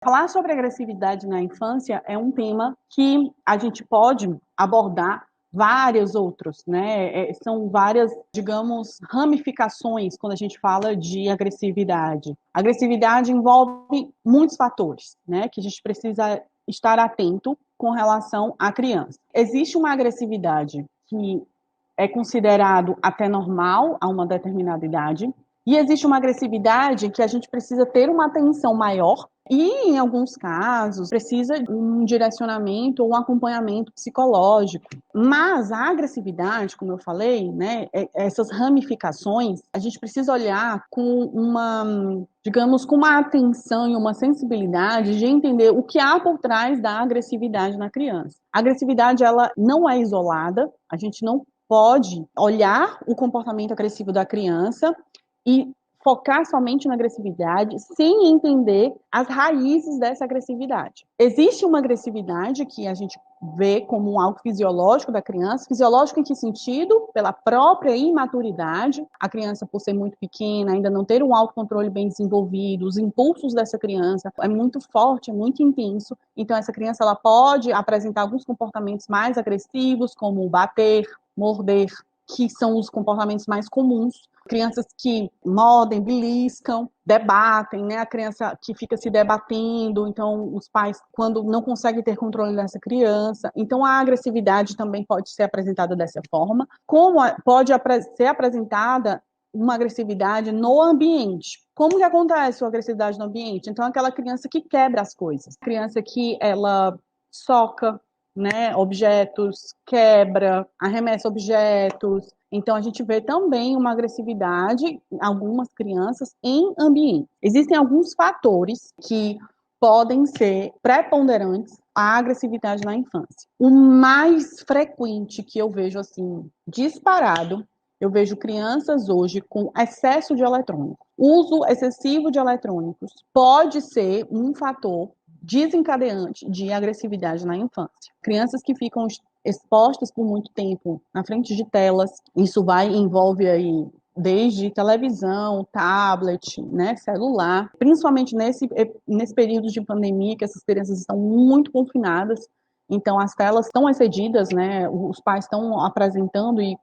Falar sobre agressividade na infância é um tema que a gente pode abordar vários outros, né? São várias, digamos, ramificações quando a gente fala de agressividade. A agressividade envolve muitos fatores, né? Que a gente precisa estar atento com relação à criança. Existe uma agressividade que é considerado até normal a uma determinada idade, e existe uma agressividade que a gente precisa ter uma atenção maior e, em alguns casos, precisa de um direcionamento ou um acompanhamento psicológico. Mas a agressividade, como eu falei, né, essas ramificações, a gente precisa olhar com uma, digamos, com uma atenção e uma sensibilidade de entender o que há por trás da agressividade na criança. A agressividade, ela não é isolada, a gente não pode olhar o comportamento agressivo da criança e focar somente na agressividade sem entender as raízes dessa agressividade. Existe uma agressividade que a gente vê como algo fisiológico da criança. Fisiológico em que sentido? Pela própria imaturidade. A criança, por ser muito pequena, ainda não ter um autocontrole bem desenvolvido, os impulsos dessa criança é muito forte, é muito intenso. Então, essa criança ela pode apresentar alguns comportamentos mais agressivos, como bater, morder, que são os comportamentos mais comuns. Crianças que mordem, beliscam, debatem, né? A criança que fica se debatendo, então os pais, quando não conseguem ter controle dessa criança. Então a agressividade também pode ser apresentada dessa forma, como pode ser apresentada uma agressividade no ambiente. Como que acontece a agressividade no ambiente? Então aquela criança que quebra as coisas, criança que ela soca, né, objetos, quebra, arremessa objetos. Então, a gente vê também uma agressividade em algumas crianças em ambiente. Existem alguns fatores que podem ser preponderantes à agressividade na infância. O mais frequente que eu vejo, assim, disparado, eu vejo crianças hoje com excesso de eletrônicos. Uso excessivo de eletrônicos pode ser um fator desencadeante de agressividade na infância. Crianças que ficam expostas por muito tempo na frente de telas, isso envolve aí desde televisão, tablet, né, celular, principalmente nesse período de pandemia que essas crianças estão muito confinadas, então as telas estão excedidas, né, os pais estão apresentando e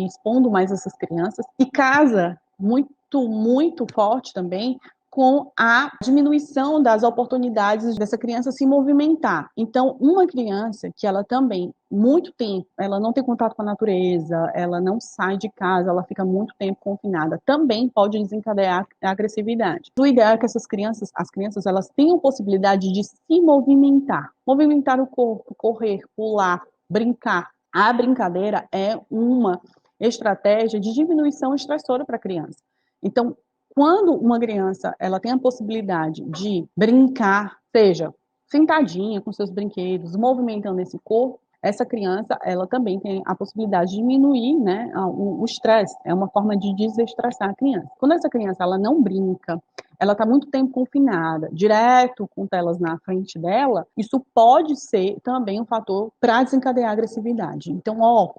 expondo mais essas crianças, e casa muito forte também com a diminuição das oportunidades dessa criança se movimentar. Então, uma criança que ela também, muito tempo, ela não tem contato com a natureza, ela não sai de casa, ela fica muito tempo confinada, também pode desencadear a agressividade. O ideal é que essas crianças, as crianças, elas tenham possibilidade de se movimentar o corpo, correr, pular, brincar. A brincadeira é uma estratégia de diminuição estressora para a criança. Então, quando uma criança ela tem a possibilidade de brincar, seja sentadinha com seus brinquedos, movimentando esse corpo, essa criança ela também tem a possibilidade de diminuir, né, o estresse. É uma forma de desestressar a criança. Quando essa criança ela não brinca, ela está muito tempo confinada, direto com telas na frente dela, isso pode ser também um fator para desencadear a agressividade. Então,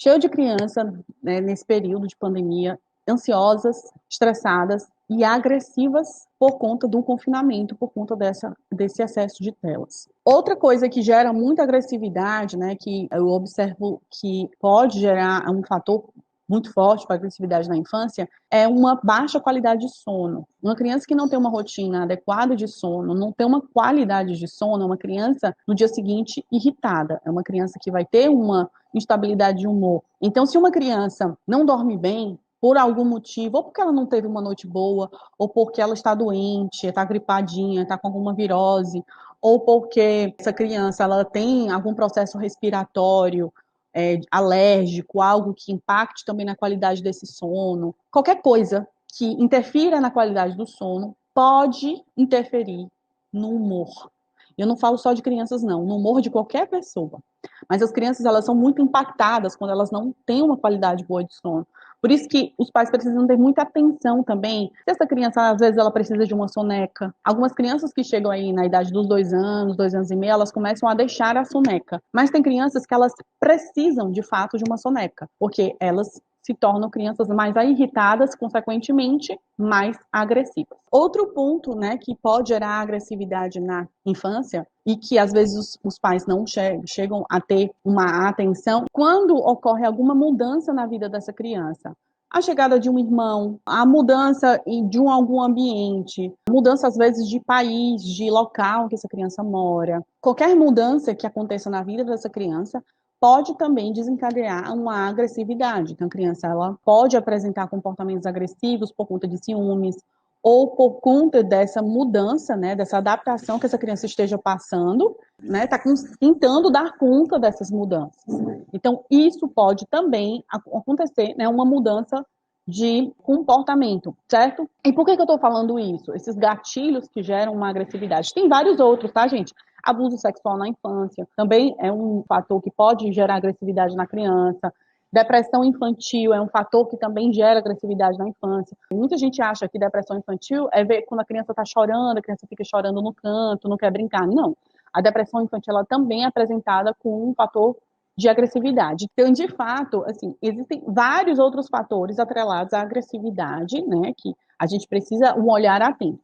cheio de criança, né, nesse período de pandemia, ansiosas, estressadas e agressivas por conta do confinamento, por conta desse excesso de telas. Outra coisa que gera muita agressividade, né, que eu observo que pode gerar um fator muito forte para a agressividade na infância, é uma baixa qualidade de sono. Uma criança que não tem uma rotina adequada de sono, não tem uma qualidade de sono, é uma criança no dia seguinte irritada, é uma criança que vai ter uma instabilidade de humor. Então, se uma criança não dorme bem, por algum motivo, ou porque ela não teve uma noite boa, ou porque ela está doente, está gripadinha, está com alguma virose, ou porque essa criança ela tem algum processo respiratório, alérgico, algo que impacte também na qualidade desse sono, qualquer coisa que interfira na qualidade do sono pode interferir no humor. Eu não falo só de crianças, não, no humor de qualquer pessoa. Mas as crianças, elas são muito impactadas quando elas não têm uma qualidade boa de sono. Por isso que os pais precisam ter muita atenção também. Se essa criança, às vezes, ela precisa de uma soneca. Algumas crianças que chegam aí na idade dos 2 anos e meio, elas começam a deixar a soneca. Mas tem crianças que elas precisam, de fato, de uma soneca. Porque elas se tornam crianças mais irritadas, consequentemente, mais agressivas. Outro ponto, né, que pode gerar agressividade na infância e que às vezes os pais não chegam a ter uma atenção, quando ocorre alguma mudança na vida dessa criança. A chegada de um irmão, a mudança de algum ambiente, mudança às vezes de país, de local que essa criança mora. Qualquer mudança que aconteça na vida dessa criança pode também desencadear uma agressividade. Então, a criança ela pode apresentar comportamentos agressivos por conta de ciúmes ou por conta dessa mudança, né, dessa adaptação que essa criança esteja passando, né, está tentando dar conta dessas mudanças. Então, isso pode também acontecer, né, uma mudança de comportamento, certo? E por que eu estou falando isso? Esses gatilhos que geram uma agressividade. Tem vários outros, tá, gente? Abuso sexual na infância também é um fator que pode gerar agressividade na criança. Depressão infantil é um fator que também gera agressividade na infância. Muita gente acha que depressão infantil é ver quando a criança está chorando, a criança fica chorando no canto, não quer brincar. Não. A depressão infantil ela também é apresentada com um fator de agressividade. Então, de fato, assim, existem vários outros fatores atrelados à agressividade, né, que a gente precisa um olhar atento.